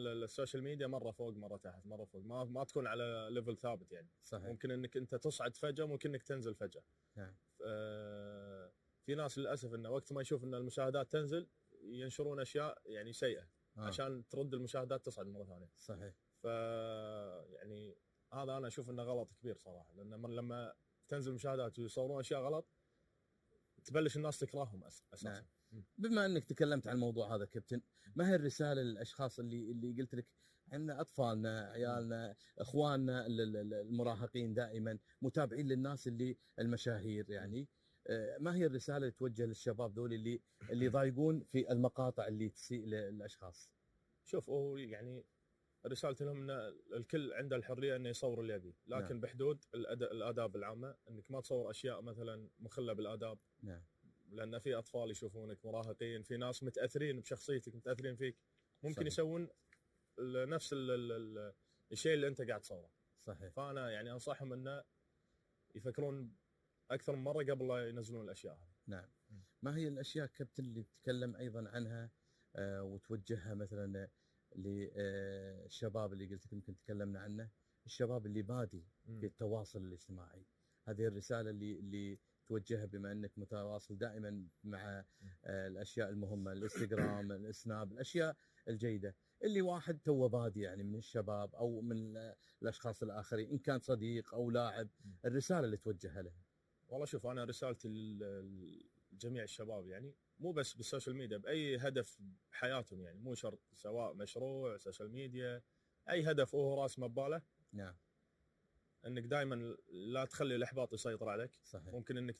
السوشيال ميديا مره فوق مره تحت مره فوق، ما تكون على ليفل ثابت يعني. صحيح. ممكن انك انت تصعد فجاه، ممكن انك تنزل فجاه. نعم. في ناس للاسف انه وقت ما يشوف ان المشاهدات تنزل ينشرون اشياء يعني سيئه عشان ترد المشاهدات تصعد مره ثانيه. صحيح. يعني هذا انا اشوف انه غلط كبير صراحه، لان لما تنزل مشاهدات ويصورون اشياء غلط تبلش الناس تكرههم اساسا. نعم. بما انك تكلمت عن الموضوع هذا كابتن، ما هي الرساله للاشخاص اللي قلت لك عندنا اطفالنا، عيالنا، اخواننا المراهقين دائما متابعين للناس اللي المشاهير يعني، ما هي الرساله اللي توجه للشباب ذول اللي يضايقون في المقاطع اللي تسيء للاشخاص؟ شوف، هو يعني رسالتي لهم ان الكل عنده الحريه انه يصور اللي يبي، لكن نعم. بحدود الاداب العامه، انك ما تصور اشياء مثلا مخله بالاداب. نعم. لان في اطفال يشوفونك، مراهقين، في ناس متاثرين بشخصيتك، متاثرين فيك، ممكن صحيح. يسوون نفس الشيء اللي انت قاعد تصوره. صحيح. فانا يعني انصحهم انه يفكرون اكثر من مره قبل لا ينزلون الاشياء هذه. نعم. ما هي الاشياء كابتن اللي تتكلم ايضا عنها وتوجهها مثلا للشباب اللي قلت لك يمكن تكلمنا عنه، الشباب اللي بادي في التواصل الاجتماعي، هذه الرساله اللي توجهها بما انك متواصل دائما مع الاشياء المهمه، الانستغرام، السناب، الاشياء الجيده، اللي واحد تو بادي يعني من الشباب او من الاشخاص الاخرين، ان كان صديق او لاعب، الرساله اللي توجهها له. والله شوف، انا رسالتي لجميع الشباب يعني مو بس بالسوشيال ميديا، باي هدف بحياتهم يعني، مو شرط سواء مشروع، سوشيال ميديا، اي هدف هو راس ما بباله. نعم. انك دائما لا تخلي الاحباط يسيطر عليك. صحيح. ممكن انك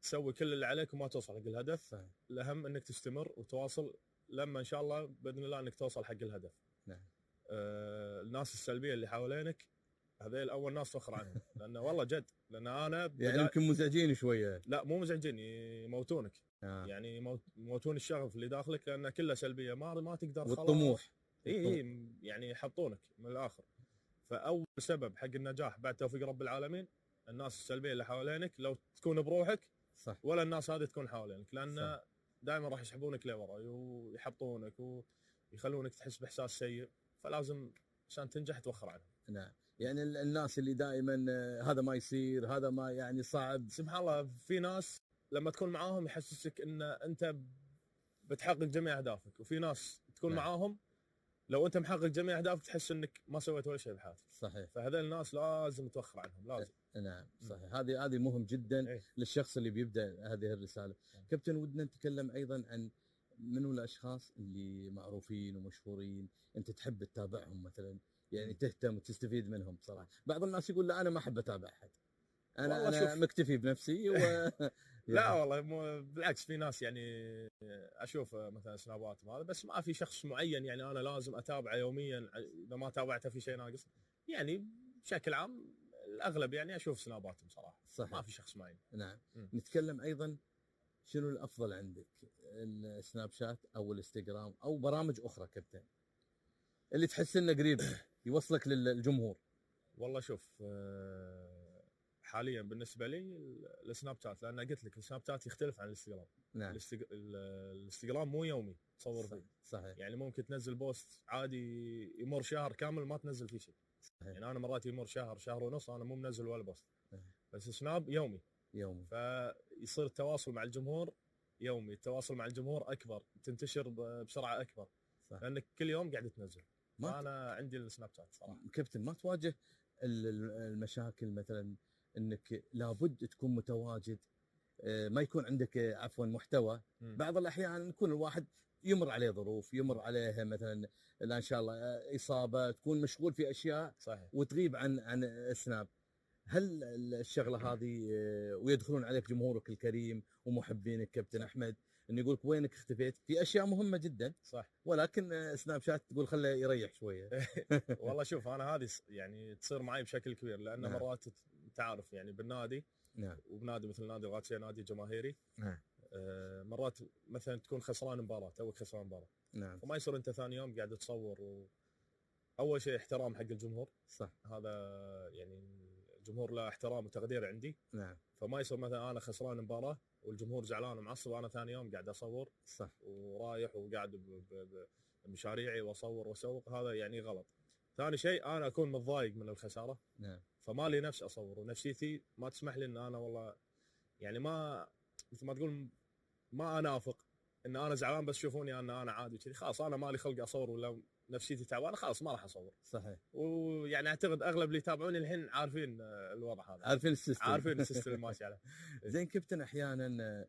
تسوي كل اللي عليك وما توصل حق الهدف. صحيح. الاهم انك تستمر وتواصل لما ان شاء الله باذن الله انك توصل حق الهدف. نعم. الناس السلبيه اللي حوالينك هذيل اول ناس تفخر عنهم، لانه والله جد، لان انا يعني يمكن مزعجين شويه. لا مو مزعجين، يموتونك. يعني يموتون الشغف اللي داخلك، لانه كله سلبيه، ما تقدر خلاص. والطموح. اي يعني يحطونك من الاخر. فاول سبب حق النجاح بعد توفيق رب العالمين الناس السلبيه اللي حوالينك، لو تكون بروحك صح، ولا الناس هذه تكون حوالينك، لان دائما راح يسحبونك لورا ويحطونك ويخلونك تحس باحساس سيء، فلازم عشان تنجح توخر عنهم. نعم. يعني الناس اللي دائما هذا ما يصير، هذا ما يعني صعب، سبحان الله، في ناس لما تكون معاهم يحسسك ان انت بتحقق جميع اهدافك، وفي ناس تكون معاهم لو انت محقق جميع اهدافك تحس انك ما سويت ولا شيء بحياتك. صحيح. فهذول الناس لازم توخر عنهم، لازم. نعم صحيح. هذه مهم جدا للشخص اللي بيبدا هذه الرساله. كابتن، ودنا نتكلم ايضا عن منو الاشخاص اللي معروفين ومشهورين انت تحب تتابعهم مثلا، يعني تهتم وتستفيد منهم. بصراحه بعض الناس يقول لا انا ما احب اتابع احد، انا مكتفي بنفسي لا والله بالعكس، في ناس يعني اشوف مثلا سناباتهم هذا، بس ما في شخص معين يعني انا لازم اتابعه يوميا، اذا ما تابعته في شيء ناقص. يعني بشكل عام الاغلب يعني اشوف سناباتهم صراحه. صحيح. ما في شخص معين. نعم. نتكلم ايضا شنو الافضل عندك، السناب شات او الانستغرام او برامج اخرى كابتن اللي تحس انه قريب يوصلك للجمهور؟ والله شوف، حاليا بالنسبه لي السناب شات، لان قلت لك السناب شات يختلف عن الانستغرام. نعم. الانستغرام مو يومي تصور فيه. صحيح. يعني ممكن تنزل بوست عادي يمر شهر كامل ما تنزل فيه شيء. صحيح. يعني انا مرات يمر شهر ونص انا مو منزل ولا بوست. بس سناب يومي. فيصير التواصل مع الجمهور يومي، التواصل مع الجمهور اكبر، تنتشر بسرعه اكبر. صح. لانك كل يوم قاعد تنزل. فانا عندي السناب شات صراحه. كابتن، ما تواجه المشاكل مثلا انك لابد تكون متواجد، ما يكون عندك عفوا محتوى؟ بعض الاحيان يكون الواحد يمر عليه ظروف، يمر عليه مثلا لا ان شاء الله اصابه، تكون مشغول في اشياء. صحيح. وتغيب عن السناب. هل الشغله هذه ويدخلون عليك جمهورك الكريم ومحبينك كابتن احمد انه يقولك وينك اختفيت في اشياء مهمه جدا؟ صح. ولكن سناب شات تقول خله يريح شويه. والله شوف، انا هذه يعني تصير معي بشكل كبير، لان مرات تعرف يعني بالنادي. نعم. وبنادي مثل نادي الغاتشيه، نادي جماهيري. نعم. مرات مثلا تكون خسران مباراه، توك خسران مباراه. نعم. وما يصير انت ثاني يوم قاعد تصور اول شيء احترام حق الجمهور. صح. هذا يعني الجمهور له احترام وتقدير عندي. نعم. فما يصير مثلا انا خسران مباراه والجمهور زعلان ومعصب وانا ثاني يوم قاعد اصور. صح. ورايح وقاعد مشاريعي واصور واسوق، هذا يعني غلط. ثاني شيء انا اكون متضايق من الخساره، نعم. فما لي نفس اصور، ونفسيتي ما تسمح لي ان انا والله يعني ما مثل ما تقول ما انافق ان انا زعلان بس شوفوني انا عادي كذي، خلاص انا مالي خلق اصور، ولا نفسيتي تعبانه خلاص ما راح اصور. صحيح. ويعني اعتقد اغلب اللي يتابعوني الحين عارفين الوضع هذا، عارفين السيستم، عارفين السيستم اللي ماشي عليه. زين كابتن، احيانا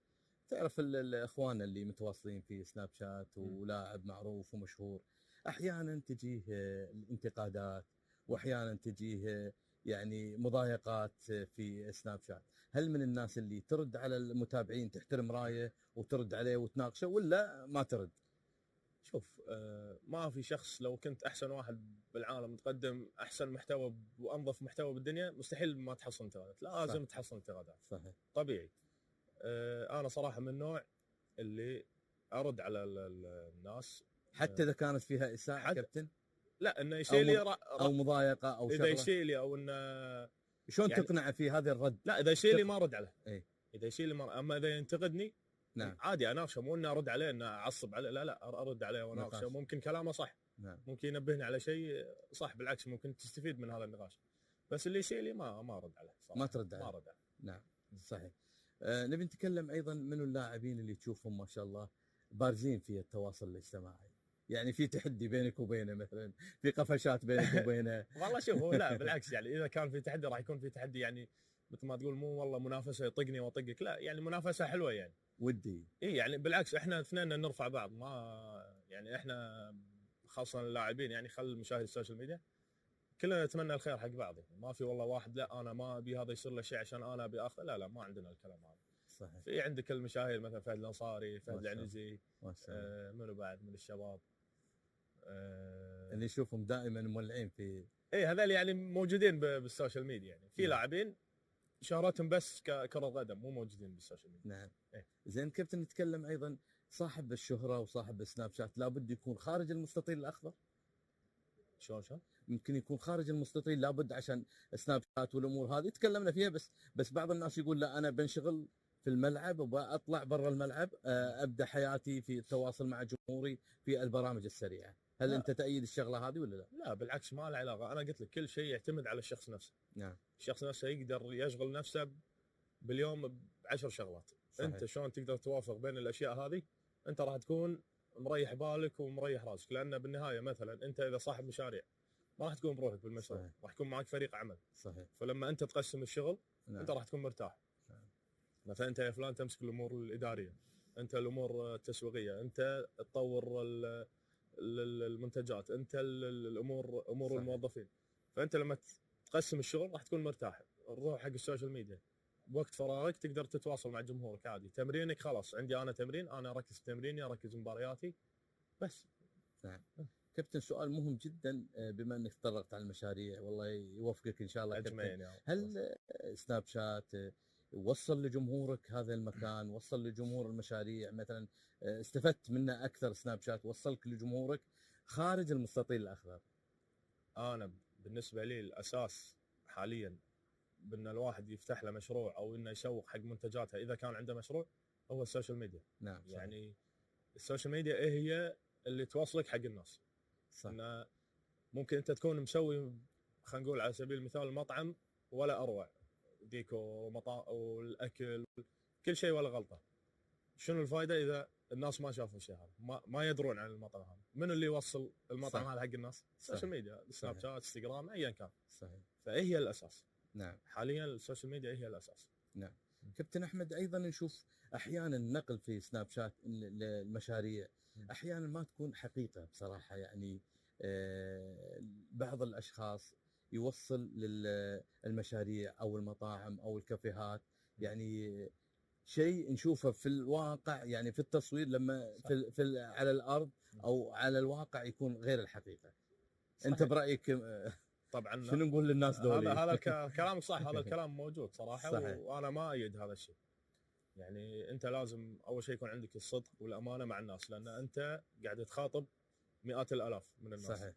تعرف الاخوان اللي متواصلين في سناب شات ولاعب معروف ومشهور، احيانا تجيه الانتقادات واحيانا تجيه يعني مضايقات في سناب شات. هل من الناس اللي ترد على المتابعين، تحترم رايه وترد عليه وتناقشه، ولا ما ترد؟ شوف ما في شخص لو كنت احسن واحد بالعالم تقدم احسن محتوى وانظف محتوى بالدنيا مستحيل ما تحصل انتقادات، لازم تحصل انتقادات. صحيح. طبيعي. انا صراحه من النوع اللي ارد على الناس حتى اذا كانت فيها اساءه كابتن؟ لا، انه يشيل لي او مضايقه او اذا يشيل لي او انه شلون يعني تقنعه في هذا الرد؟ لا، اذا يشيل لي ما ارد عليه. اي اذا يشيل لي ما، اما اذا ينتقدني نعم عادي اناقشه، مو اني ارد عليه انه اعصب عليه، لا ارد عليه واناقشه، ممكن كلامه صح. نعم. ممكن ينبهني على شيء صح، بالعكس ممكن تستفيد من هذا النقاش. بس اللي يشيل لي ما ارد عليه صراحه. ما ترد عليه؟ ما ارد عليه. نعم صحيح. نبي نتكلم ايضا من اللاعبين اللي تشوفهم ما شاء الله بارزين في التواصل الاجتماعي، يعني في تحدي بينك وبينه، مثلا في قفشات بينك وبينه. والله شوف، هو لا بالعكس، يعني اذا كان في تحدي راح يكون في تحدي، يعني مثل ما تقول مو والله منافسه يطقني واطقك، لا يعني منافسه حلوه يعني ودي. اي يعني بالعكس احنا اثنين نرفع بعض، ما يعني احنا خاصه اللاعبين، يعني خل مشاهد السوشيال ميديا كلنا نتمنى الخير حق بعض، يعني ما في والله واحد لا انا ما ابي هذا يصير له شيء عشان انا ابي اخذه، لا ما عندنا الكلام هذا. صحيح. في عندك المشاهير مثلا فهد الانصاري، فهد العنزي، منو بعد من الشباب اللي نشوفهم دائما مولعين في هذول يعني موجودين بالسوشيال ميديا، يعني في لاعبين شهرتهم بس ككرة قدم، مو موجودين بالسوشيال ميديا. نعم. زين كابتن، نتكلم ايضا صاحب الشهرة وصاحب السناب شات لابد يكون خارج المستطيل الاخضر؟ شلون؟ ممكن يكون خارج المستطيل لابد عشان سناب شات والامور هذه تكلمنا فيها، بس بعض الناس يقول لا انا بنشغل في الملعب وبطلع برا الملعب ابدا حياتي في التواصل مع جمهوري في البرامج السريعه. هل انت تأيد الشغله هذه ولا لا؟ لا بالعكس، ما له علاقه، انا قلت لك كل شيء يعتمد على الشخص نفسه. نعم. الشخص نفسه يقدر يشغل نفسه باليوم ب10 شغلات. صحيح. انت شلون تقدر توافق بين الاشياء هذه؟ انت راح تكون مريح بالك ومريح راسك، لان بالنهايه مثلا انت اذا صاحب مشاريع ما راح تكون بروحك بالمشروع، راح يكون معك فريق عمل. صحيح. فلما انت تقسم الشغل نعم. انت راح تكون مرتاح. نعم. مثلا انت يا فلان تمسك الامور الاداريه، انت الامور التسويقيه، انت تطور المنتجات، انت الامور صحيح. الموظفين. فانت لما تقسم الشغل راح تكون مرتاح. نروح حق السوشيال ميديا، بوقت فراغك تقدر تتواصل مع جمهورك عادي. تمرينك خلاص عندي انا تمرين، انا اركز في تمريني، اركز مبارياتي بس. نعم. كابتن، سؤال مهم جدا، بما انك تطرقت على المشاريع، والله يوفقك ان شاء الله كابتن. هل سناب شات وصل لجمهورك هذا المكان، وصل لجمهور المشاريع مثلا، استفدت منه اكثر سناب شات وصلك لجمهورك خارج المستطيل الاخضر؟ انا بالنسبه لي الاساس حاليا بان الواحد يفتح له مشروع او انه يسوق حق منتجاته اذا كان عنده مشروع هو السوشيال ميديا. نعم. صحيح. يعني السوشيال ميديا هي اللي توصلك حق الناس. صح. إنه ممكن انت تكون مسوي، خلينا نقول على سبيل المثال المطعم ولا اروع، ديكور والاكل كل شيء ولا غلطه، شنو الفائده اذا الناس ما شافوا الشيء هذا، ما يدرون عن المطعم هذا؟ من اللي يوصل المطعم هذا حق الناس؟ السوشيال ميديا، سناب شات، انستغرام، ايا كان. صحيح. فهي الاساس. نعم. حاليا السوشيال ميديا هي الاساس. نعم. كابتن احمد، ايضا نشوف احيانا نقل في سناب شات للمشاريع احيانا ما تكون حقيقه بصراحه، يعني بعض الاشخاص يوصل للمشاريع او المطاعم او الكافيهات يعني شيء نشوفه في الواقع، يعني في التصوير لما على الارض او على الواقع يكون غير الحقيقه. صحيح. انت برايك طبعا شنو نقول للناس دول؟ هذا كلامك صح، هذا الكلام موجود صراحه. صحيح. وانا ما ايد هذا الشيء. يعني انت لازم اول شيء يكون عندك الصدق والامانه مع الناس، لان انت قاعد تخاطب مئات الالاف من الناس. صحيح.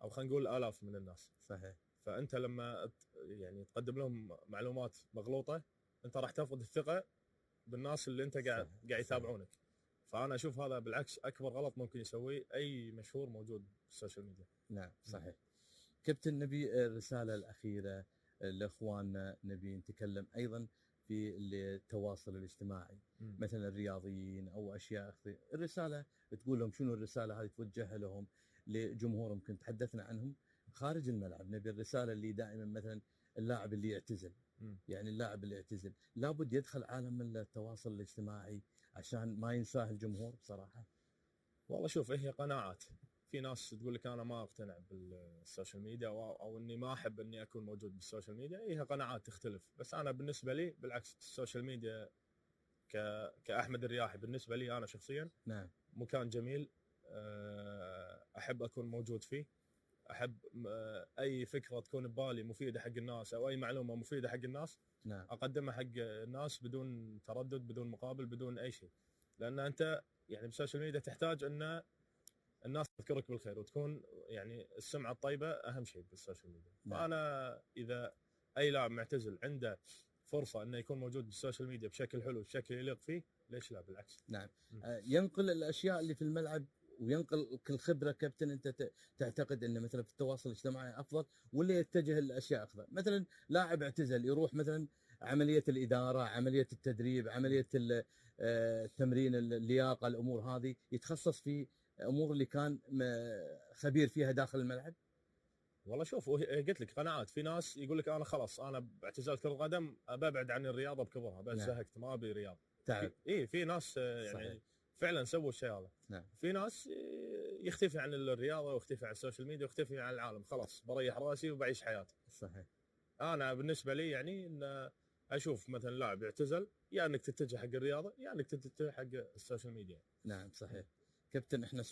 او خلينا نقول الاف من الناس. صحيح. فانت لما يعني تقدم لهم معلومات مغلوطه انت راح تفقد الثقه بالناس اللي انت قاعد يتابعونك. فانا اشوف هذا بالعكس اكبر غلط ممكن يسويه اي مشهور موجود بالسوشيال ميديا. نعم صحيح. كابتن، نبي الرساله الاخيره لاخواننا، نبي نتكلم ايضا في التواصل الاجتماعي مثلا الرياضيين او اشياء الرساله تقول لهم شنو الرساله هذه توجهها لهم لجمهورهم؟ كنت تحدثنا عنهم خارج الملعب، نبي الرساله اللي دائما مثلا اللاعب اللي يعتزل، يعني اللاعب اللي يعتزل لابد يدخل عالم التواصل الاجتماعي عشان ما ينساه الجمهور بصراحه. والله شوف، هي قناعات. في ناس تقول لك انا ما اقتنع بالسوشيال ميديا او اني ما احب اني اكون موجود بالسوشيال ميديا، هي قناعات تختلف. بس انا بالنسبه لي بالعكس، السوشيال ميديا كاحمد الرياحي بالنسبه لي انا شخصيا نعم مكان جميل، احب اكون موجود فيه. احب اي فكره تكون ببالي مفيده حق الناس او اي معلومه مفيده حق الناس نعم اقدمها حق الناس بدون تردد، بدون مقابل، بدون اي شيء. لان انت يعني بالسوشيال ميديا تحتاج ان الناس تذكرك بالخير، وتكون يعني السمعه الطيبه اهم شيء بالسوشيال ميديا. نعم. فانا اذا اي لاعب معتزل عنده فرصه انه يكون موجود بالسوشيال ميديا بشكل حلو، بشكل يليق فيه، ليش لا؟ بالعكس. نعم. ينقل الاشياء اللي في الملعب وينقل كل خبره. كابتن، انت تعتقد ان مثلا في التواصل الاجتماعي افضل ولا يتجه لاشياء افضل؟ مثلا لاعب اعتزل يروح مثلا عمليه الاداره، عمليه التدريب، عمليه التمرين، اللياقه، الامور هذه، يتخصص في امور اللي كان خبير فيها داخل الملعب. والله شوف، قلت لك قناعات. في ناس يقول لك انا خلاص انا اعتزلت كرة القدم، ببعد عن الرياضه بكبرها، بس نعم. زهقت ما ابي رياضه. تعب. في ناس يعني صحيح. فعلا سووا الشيء هذا. نعم. في ناس يختفي عن الرياضه ويختفي عن السوشيال ميديا ويختفي عن العالم، خلاص بريح راسي وبعيش حياتي. صحيح. انا بالنسبه لي يعني ان اشوف مثلا لاعب يعتزل، يا انك تتجه حق الرياضه يا انك تتجه حق السوشيال ميديا. نعم صحيح. كابتن، احنا